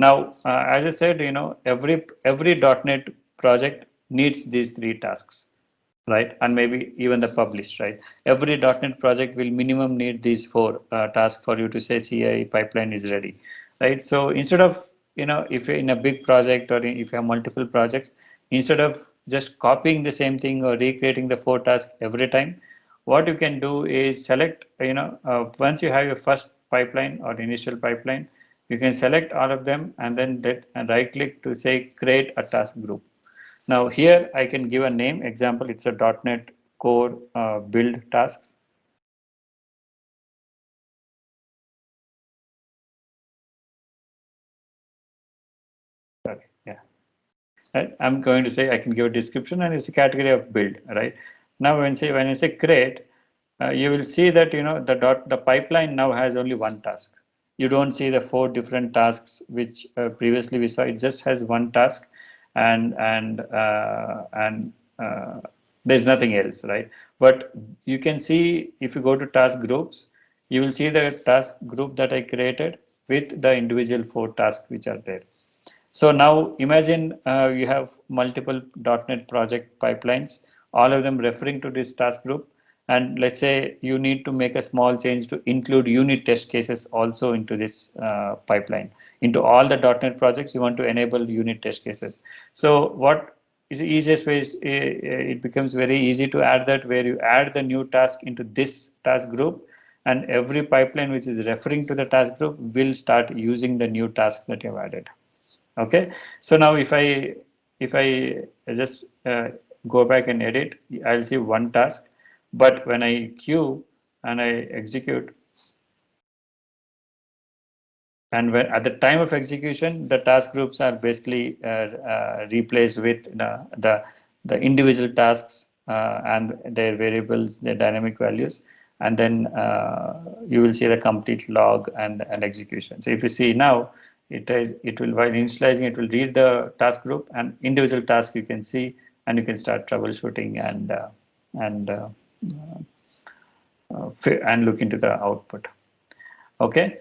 Now, as I said, every .NET project needs these three tasks, right? And maybe even the published, right? Every .NET project will minimum need these four tasks for you to say CI pipeline is ready, right? So instead of, if you're in a big project, or if you have multiple projects, instead of just copying the same thing or recreating the four tasks every time, what you can do is select, once you have your first pipeline or initial pipeline, you can select all of them and then right click to say create a task group. Now here I can give a name. Example, it's a .NET Core build tasks. Sorry, yeah. Right. I'm going to say I can give a description and it's a category of build. Right. Now when I say create, you will see that the pipeline now has only one task. You don't see the four different tasks which previously we saw. It just has one task, and there's nothing else, right? But you can see if you go to task groups, you will see the task group that I created with the individual four tasks which are there. So now imagine you have multiple .NET project pipelines, all of them referring to this task group. And let's say you need to make a small change to include unit test cases also into this pipeline. Into all the .NET projects, you want to enable unit test cases. So what is the easiest way is it becomes very easy to add that, where you add the new task into this task group, and every pipeline which is referring to the task group will start using the new task that you have added. Okay, so now if I just go back and edit, I'll see one task, but when I queue and I execute, and when at the time of execution, the task groups are basically replaced with the individual tasks and their variables, their dynamic values, and then you will see the complete log and execution. So if you see now, it will, while initializing, it will read the task group and individual task you can see, and you can start troubleshooting and and look into the output. Okay.